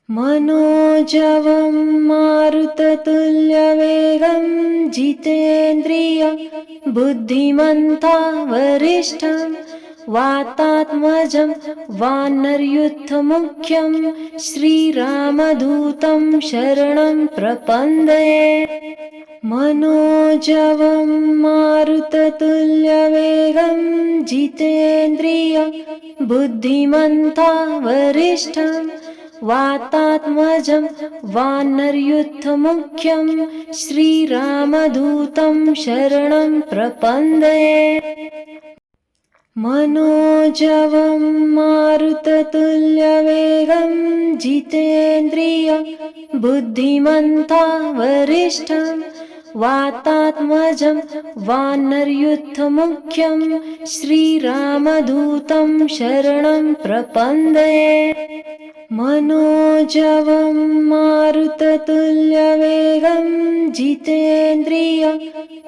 मनोजवं मारुततुल्यवेगं जितेन्द्रियं बुद्धिमन्ता वरिष्ठं वातात्मजं वानरयूथमुख्यं श्रीरामदूतं शरणं प्रपद्ये। मनोजवं मारुततुल्यवेगं जितेन्द्रियं बुद्धिमन्ता वरिष्ठं वातात्मजं वानरयूथमुख्यं श्रीरामदूतं शरणं प्रपद्ये। मनोजवं मारुततुल्यवेगं जितेन्द्रियं बुद्धिमन्ता वरिष्ठं वातात्मजं वानरयूथमुख्यं श्रीरामदूतं शरणं प्रपद्ये। मनोजवं मारुततुल्यवेगं जितेन्द्रियं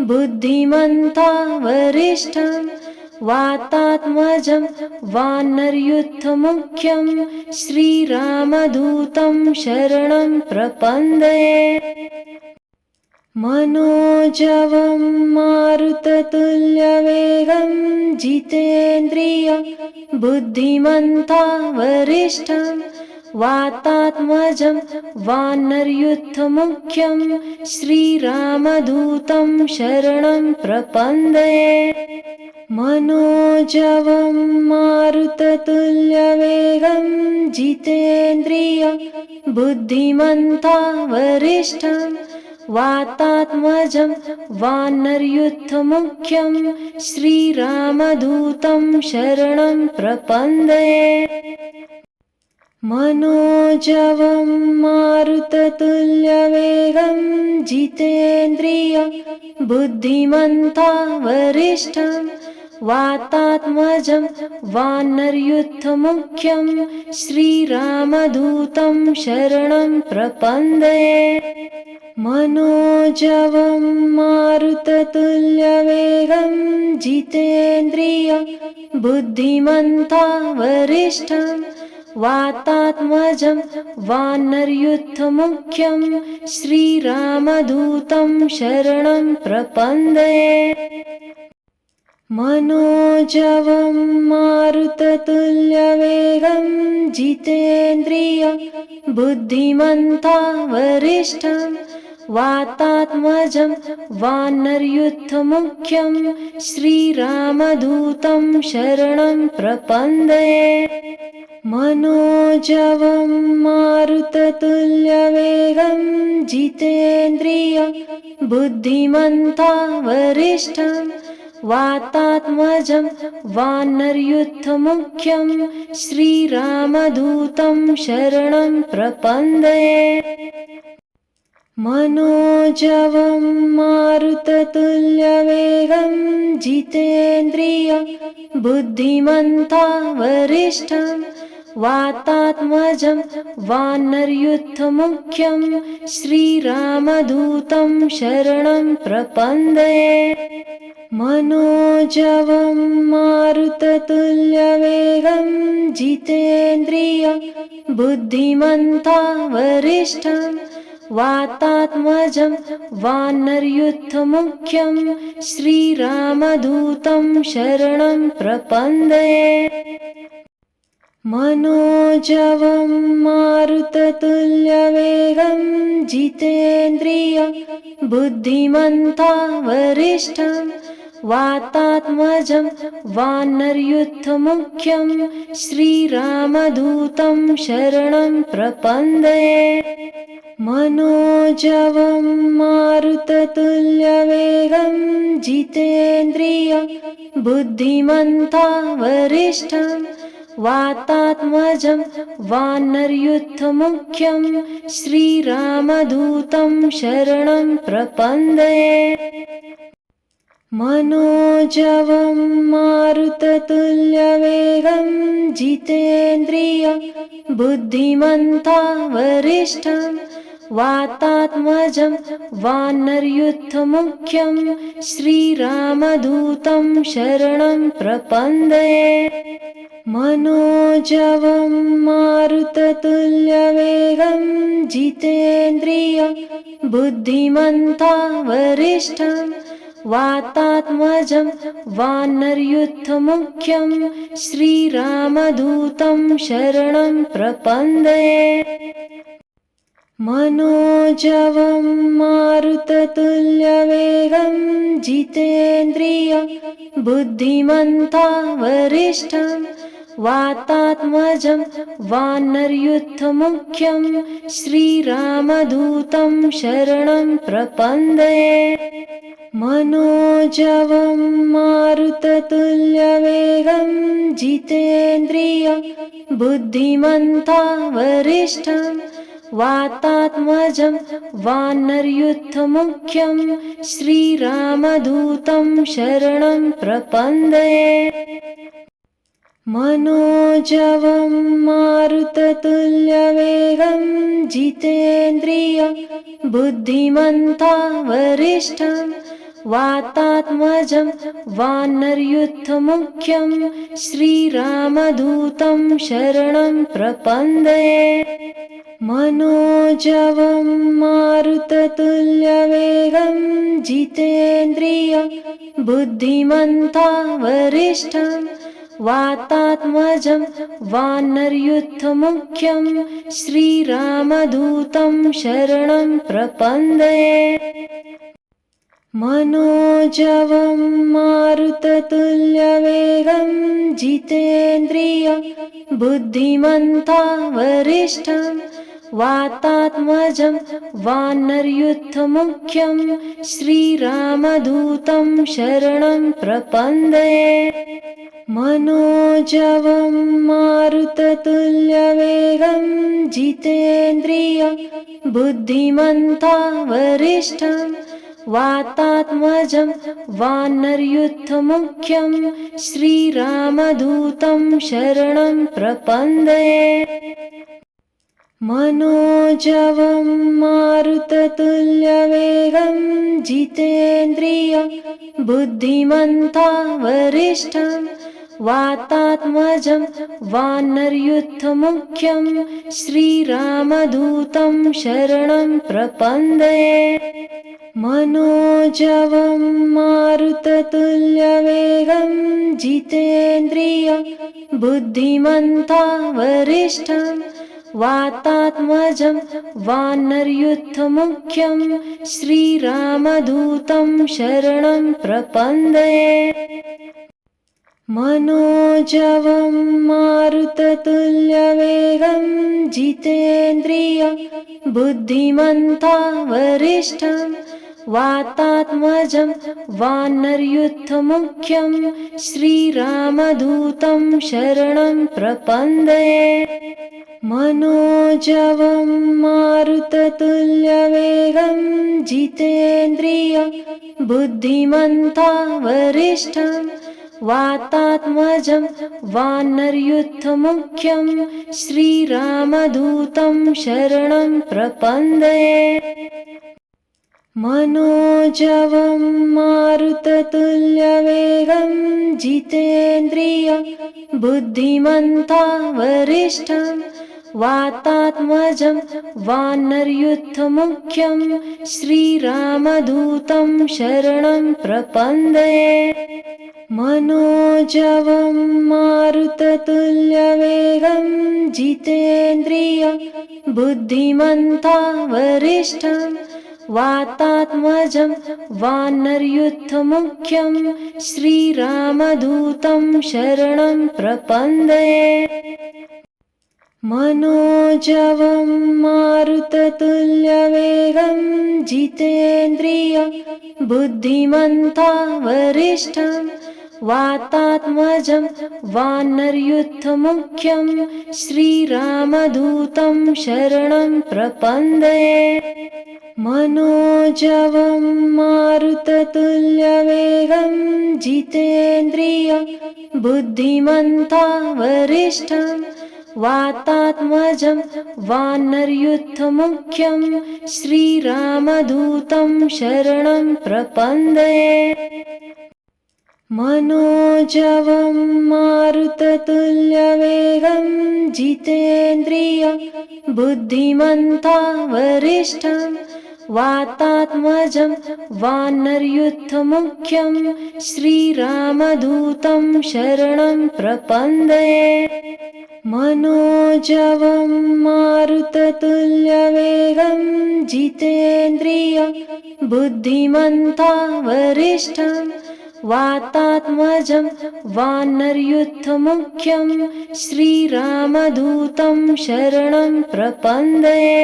बुद्धिमन्ता वरिष्ठं वातात्मजं वानरयूथमुख्यं श्रीरामदूतं शरणं प्रपद्ये। मनोजवं मारुततुल्यवेगं जितेन्द्रियं बुद्धिमन्ता वरिष्ठं वातात्मजं वानरयूथमुख्यं श्रीरामदूतं शरणं प्रपद्ये। मनोजवं मारुततुल्यवेगं जितेन्द्रियं बुद्धिमन्ता वरिष्ठं वातात्मजं वानरयूथमुख्यं श्रीरामदूतं शरणं प्रपद्ये। मनोजवं मारुततुल्यवेगं जितेन्द्रियं बुद्धिमन्ता वरिष्ठं वातात्मजं वानरयूथमुख्यं श्रीरामदूतं शरणं प्रपद्ये। मनोजवं मारुततुल्यवेगं जितेन्द्रियं बुद्धिमन्ता वरिष्ठं वातात्मजं वानरयूथमुख्यं श्रीरामदूतं शरणं प्रपद्ये। मनोजवं मारुततुल्यवेगं जितेन्द्रियं बुद्धिमन्ता वरिष्ठं वातात्मजं वानरयूथमुख्यं श्रीरामदूतं शरणं प्रपद्ये। मनोजवं मारुततुल्यवेगं जितेन्द्रियं बुद्धिमन्ता वरिष्ठं वातात्मजं वानरयूथमुख्यं श्रीरामदूतं शरणं प्रपद्ये। मनोजवं मारुततुल्यवेगं जितेन्द्रियं बुद्धिमन्ता वरिष्ठं वातात्मजं वानरयूथमुख्यं श्रीरामदूतं शरणं प्रपद्ये। मनोजवं मारुततुल्यवेगं जितेन्द्रियं बुद्धिमन्ता वरिष्ठं वातात्मजं वानरयूथमुख्यं श्रीरामदूतं शरणं प्रपद्ये। मनोजवं मारुततुल्यवेगं जितेन्द्रियं बुद्धिमन्ता वरिष्ठं वातात्मजं वानरयूथमुख्यं श्रीरामदूतं शरणं प्रपद्ये। मनोजवं मारुततुल्यवेगं जितेन्द्रियं बुद्धिमन्ता वरिष्ठं वातात्मजं वानरयूथमुख्यं श्रीरामदूतं शरणं प्रपद्ये। मनोजवं मारुततुल्यवेगं जितेन्द्रियं बुद्धिमन्ता वरिष्ठं वातात्मजं वानरयूथमुख्यं श्रीरामदूतं शरणं प्रपद्ये। मनोजवं मारुततुल्यवेगं जितेन्द्रियं बुद्धिमन्तं वरिष्ठं वातात्मजं वानरयूथमुख्यं श्रीरामदूतं शरणं प्रपद्ये। मनोजवं मारुततुल्यवेगं जितेन्द्रियं बुद्धिमन्तं वरिष्ठं वातात्मजं वानरयूथमुख्यं श्रीरामदूतं शरणं प्रपद्ये। मनोजवं मारुततुल्यवेगं जितेन्द्रियं बुद्धिमन्तं वरिष्ठं वातात्मजं वानरयूथमुख्यं श्रीरामदूतं शरणं प्रपद्ये। मनोजवं मारुततुल्यवेगं जितेन्द्रियं बुद्धिमन्तं वरिष्ठं वातात्मजं वानरयूथमुख्यं श्रीरामदूतं शरणं प्रपद्ये। मनोजवं मारुततुल्यवेगं जितेन्द्रियं बुद्धिमन्तं वरिष्ठं वातात्मजं वानरयूथमुख्यं श्रीरामदूतं शरणं प्रपद्ये। मनोजवं मारुततुल्यवेगं जितेन्द्रियं बुद्धिमन्तं वरिष्ठं वातात्मजं वानरयूथमुख्यं श्रीरामदूतं शरणं प्रपद्ये। मनोजवं मारुततुल्यवेगं जितेन्द्रियं बुद्धिमन्तं वरिष्ठं वातात्मजं वानरयूथमुख्यं श्रीरामदूतं शरणं प्रपद्ये। मनोजवं मारुततुल्यवेगं जितेन्द्रियं बुद्धिमन्तं वरिष्ठं वातात्मजं वानरयूथमुख्यं श्रीरामदूतं शरणं प्रपद्ये। मनोजवं मारुततुल्यवेगं जितेन्द्रियं बुद्धिमन्तं वरिष्ठं वातात्मजं वानरयूथमुख्यं श्रीरामदूतं शरणं प्रपद्ये। मनोजवं मारुततुल्यवेगं जितेन्द्रियं बुद्धिमन्तं वरिष्ठं वातात्मजं वानरयूथमुख्यं श्रीरामदूतं शरणं प्रपद्ये। मनोजवं मारुततुल्यवेगं जितेन्द्रियं बुद्धिमन्तं वरिष्ठं वातात्मजं वानरयूथमुख्यं श्रीरामदूतं शरणं प्रपद्ये। मनोजवं मारुततुल्यवेगं जितेन्द्रियं बुद्धिमन्तं वरिष्ठं वातात्मजं वानरयूथमुख्यं श्रीरामदूतं शरणं प्रपद्ये। मनोजवं मारुततुल्यवेगं जितेन्द्रियं बुद्धिमन्तं वरिष्ठं वातात्मजं वानरयूथमुख्यं श्रीरामदूतं शरणं प्रपद्ये। मनोजवं मारुततुल्यवेगं जितेन्द्रियं बुद्धिमन्तं वरिष्ठं वातात्मजं वानरयूथमुख्यं श्रीरामदूतं शरणं प्रपद्ये। मनोजवं मारुततुल्यवेगं जितेन्द्रियं बुद्धिमन्तं वरिष्ठं वातात्मजं वानरयूथमुख्यं श्रीरामदूतं शरणं प्रपद्ये। मनोजवं मारुततुल्यवेगं जितेन्द्रियं बुद्धिमन्ता वरिष्ठं वातात्मजं वानरयूथमुख्यं श्रीरामदूतं शरणं प्रपद्ये। मनोजवं मारुततुल्यवेगं जितेन्द्रियं बुद्धिमन्ता वरिष्ठं वातात्मजं वानरयूथमुख्यं श्रीरामदूतं शरणं प्रपद्ये।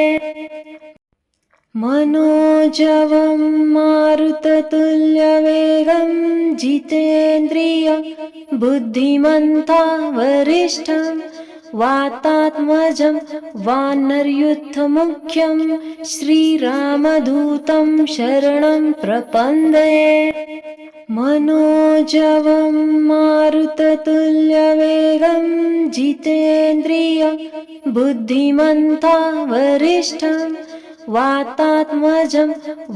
मनोजवं मारुततुल्यवेगं जितेन्द्रियं बुद्धिमन्ता वरिष्ठं वातात्मजं वानरयूथमुख्यं श्रीरामदूतं शरणं प्रपद्ये। मनोजवं मारुततुल्यवेगं जितेन्द्रियं बुद्धिमन्ता वरिष्ठं वातात्मजं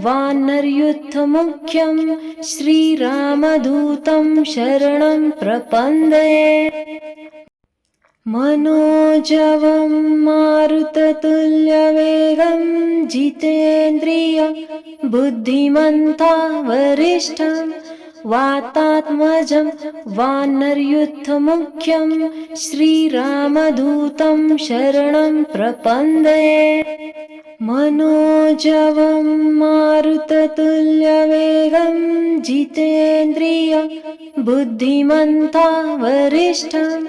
वानरयूथमुख्यं श्रीरामदूतं शरणं प्रपद्ये। मनोजवं मारुततुल्यवेगं जितेन्द्रियं बुद्धिमन्ता वरिष्ठं वातात्मजं वानरयूथमुख्यं श्रीरामदूतं शरणं प्रपद्ये। मनोजवं मारुततुल्यवेगं जितेन्द्रियं बुद्धिमन्ता वरिष्ठं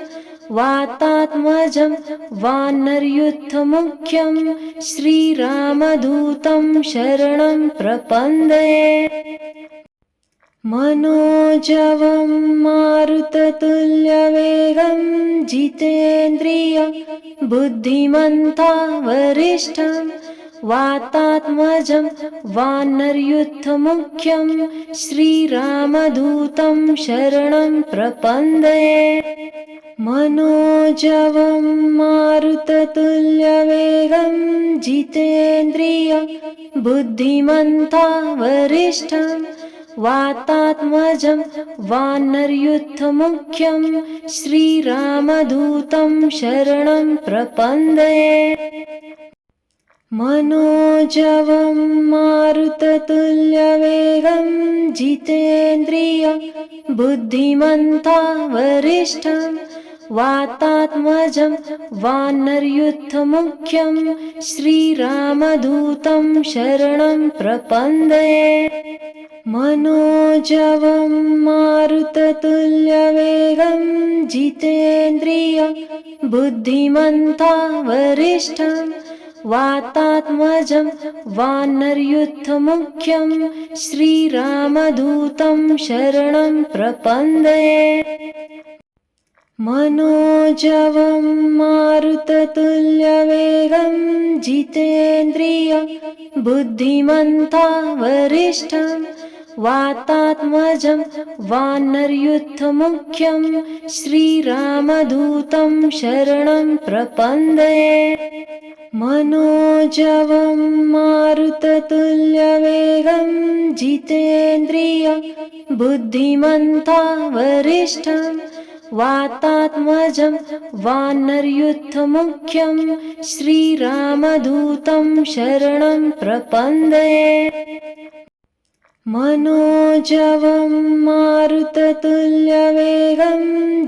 वातात्मजं वानरयूथमुख्यं श्रीरामदूतं शरणं प्रपद्ये। मनोजवं मारुततुल्यवेगं जितेन्द्रियं बुद्धिमन्ता वरिष्ठं वातात्मजं वानरयूथमुख्यं श्रीरामदूतं शरणं प्रपद्ये। मनोजवं मारुततुल्यवेगं जितेन्द्रियं बुद्धिमन्ता वरिष्ठं वातात्मजं वानरयूथमुख्यं श्रीरामदूतं शरणं प्रपद्ये। मनोजवं मारुततुल्यवेगं जितेन्द्रियं बुद्धिमन्ता वरिष्ठं वातात्मजं वानरयूथमुख्यं श्रीरामदूतं शरणं प्रपद्ये। मनोजवं मारुततुल्यवेगं जितेन्द्रियं बुद्धिमन्ता वरिष्ठं वातात्मजं वानरयूथमुख्यं श्रीरामदूतं शरणं प्रपद्ये। मनोजवं मारुततुल्यवेगं जितेन्द्रियं बुद्धिमन्ता वरिष्ठं वातात्मजं वानरयूथमुख्यं श्रीरामदूतं शरणं प्रपद्ये। मनोजवं मारुततुल्यवेगं जितेन्द्रियं बुद्धिमन्ता वरिष्ठं वातात्मजं वानरयूथमुख्यं श्रीरामदूतं शरणं प्रपद्ये। मनोजवं मारुततुल्यवेगं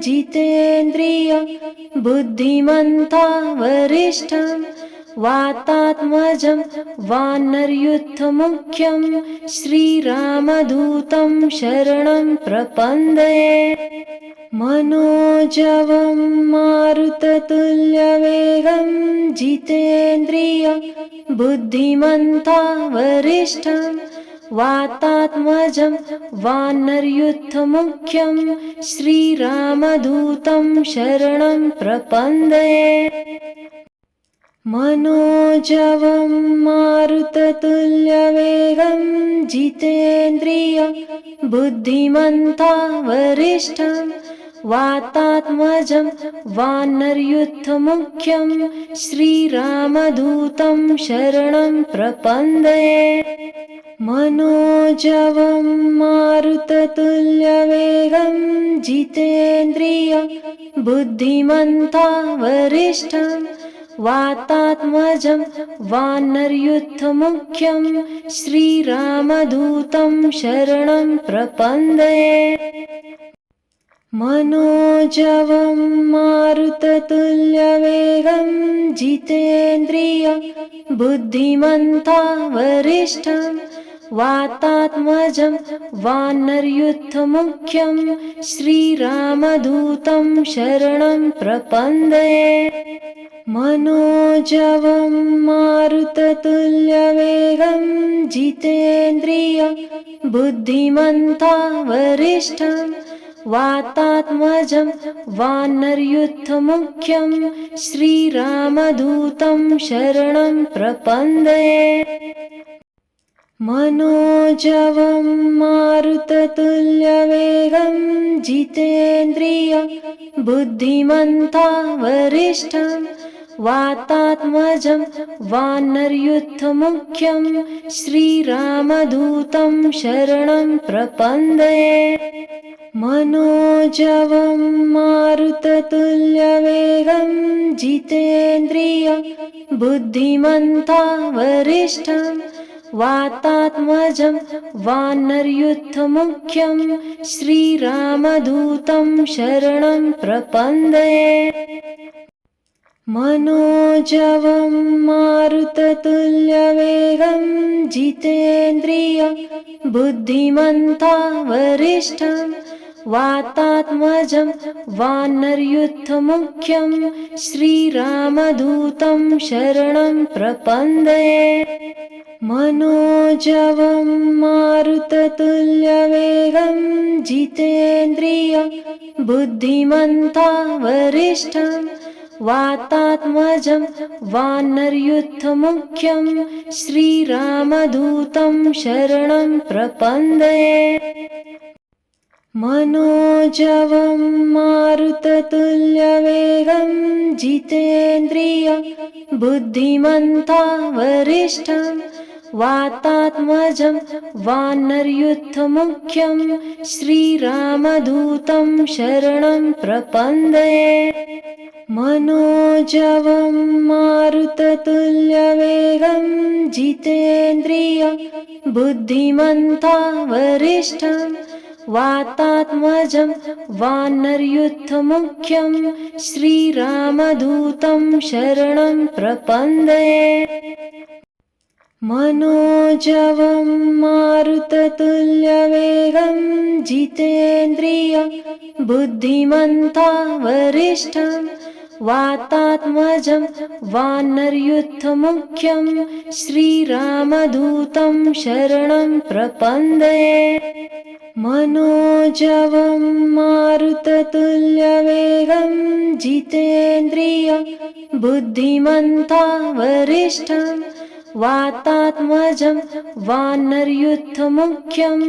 जितेन्द्रियं बुद्धिमन्ता वरिष्ठं वातात्मजं वानरयूथमुख्यं श्रीरामदूतं शरणं प्रपद्ये। मनोजवं मारुततुल्यवेगं जितेन्द्रियं बुद्धिमन्ता वरिष्ठं वातात्मजं वानरयूथमुख्यं श्रीरामदूतं शरणं प्रपद्ये। मनोजवं मारुततुल्यवेगं जितेन्द्रियं बुद्धिमन्ता वरिष्ठं वातात्मजं वानरयूथमुख्यं श्रीरामदूतं शरणं प्रपद्ये। मनोजवं मारुततुल्यवेगं जितेन्द्रियं बुद्धिमन्तं वरिष्ठं वातात्मजं वानरयूथमुख्यं श्रीरामदूतं शरणं प्रपद्ये। मनोजवं मारुततुल्यवेगं जितेन्द्रियं बुद्धिमन्तं वरिष्ठं वातात्मजं वानरयूथमुख्यं श्रीरामदूतं शरणं प्रपद्ये। मनोजवं मारुततुल्यवेगं जितेन्द्रियं बुद्धिमन्तं वरिष्ठं वातात्मजं वानरयूथमुख्यं श्रीरामदूतं शरणं प्रपद्ये। मनोजवं मारुततुल्यवेगं जितेन्द्रियं बुद्धिमन्तं वरिष्ठं वातात्मजं वानरयूथमुख्यं श्रीरामदूतं शरणं प्रपद्ये। मनोजवं मारुततुल्यवेगं जितेन्द्रियं बुद्धिमन्तं वरिष्ठं वातात्मजं वानरयूथमुख्यं श्रीरामदूतं शरणं प्रपद्ये। मनोजवं मारुततुल्यवेगं जितेन्द्रियं बुद्धिमन्तं वरिष्ठं वातात्मजं वानरयूथमुख्यं श्रीरामदूतं शरणं प्रपद्ये। मनोजवं मारुततुल्यवेगं जितेन्द्रियं बुद्धिमन्तं वरिष्ठं वातात्मजं वानरयूथमुख्यं श्रीरामदूतं शरणं प्रपद्ये। मनोजवं मारुततुल्यवेगं जितेन्द्रियं बुद्धिमन्तं वरिष्ठं वातात्मजं वानरयूथमुख्यं श्रीरामदूतं शरणं प्रपद्ये। मनोजवं मारुततुल्यवेगं जितेन्द्रियं बुद्धिमन्तं वरिष्ठं वातात्मजं वानरयूथमुख्यं श्रीरामदूतं शरणं प्रपद्ये। मनोजवं मारुततुल्यवेगं जितेन्द्रियं बुद्धिमन्तं वरिष्ठं वातात्मजं वानरयूथमुख्यं श्रीरामदूतं शरणं प्रपद्ये। मनोजवं मारुततुल्यवेगं जितेन्द्रियं बुद्धिमन्तं वरिष्ठं वातात्मजं वानरयूथमुख्यं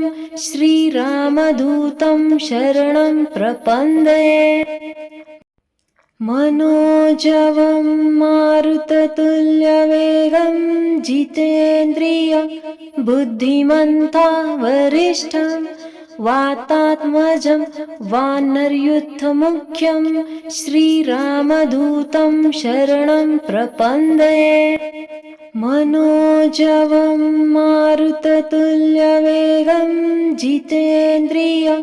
श्रीरामदूतं शरणं प्रपद्ये। मनोजवं मारुततुल्यवेगं जितेन्द्रियं बुद्धिमन्तं वरिष्ठं वातात्मजं वानरयूथमुख्यं श्रीरामदूतं शरणं प्रपद्ये। मनोजवं मारुततुल्यवेगं जितेन्द्रियं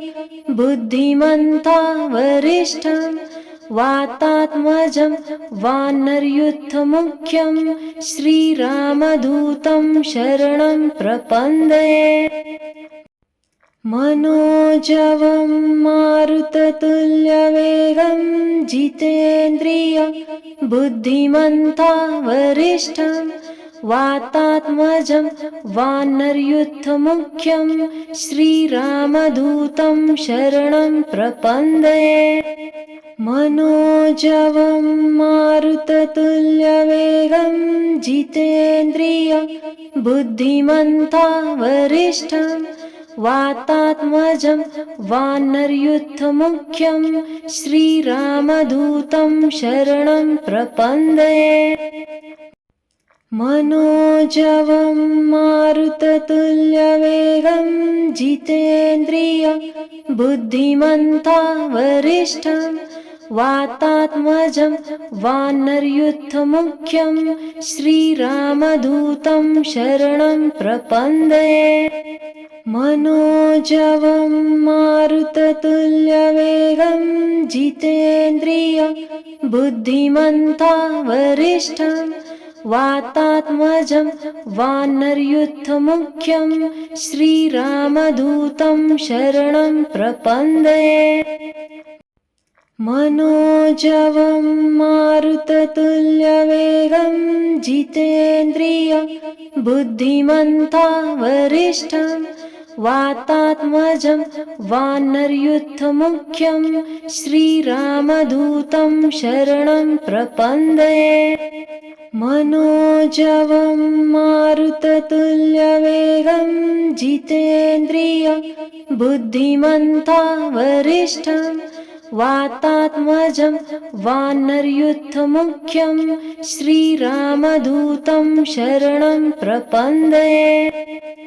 बुद्धिमन्तं वरिष्ठं वातात्मजं वानरयूथमुख्यं श्रीरामदूतं शरणं प्रपद्ये। मनोजवं मारुततुल्यवेगं जितेन्द्रियं बुद्धिमन्तं वरिष्ठं वातात्मजं वानरयूथमुख्यं श्रीरामदूतं शरणं प्रपद्ये। मनोजवं मारुततुल्यवेगं जितेन्द्रियं बुद्धिमन्तं वरिष्ठं वातात्मजं वानरयूथमुख्यं श्रीरामदूतं शरणं प्रपद्ये। मनोजवं मारुततुल्यवेगं जितेन्द्रियं बुद्धिमन्ता वरिष्ठं वातात्मजं वानरयूथमुख्यं श्रीरामदूतं शरणं प्रपद्ये। मनोजवं मारुततुल्यवेगं जितेन्द्रियं बुद्धिमन्ता वरिष्ठं वातात्मजं वानरयूथमुख्यं श्रीरामदूतं शरणं प्रपद्ये। मनोजवं मारुततुल्यवेगं जितेन्द्रियं बुद्धिमन्ता वरिष्ठं वातात्मजं वानरयूथमुख्यं श्रीरामदूतं शरणं प्रपद्ये। मनोजवं मारुततुल्यवेगं जितेन्द्रियं बुद्धिमन्ता वरिष्ठं वातात्मजं वानरयूथमुख्यं श्रीरामदूतं शरणं प्रपद्ये।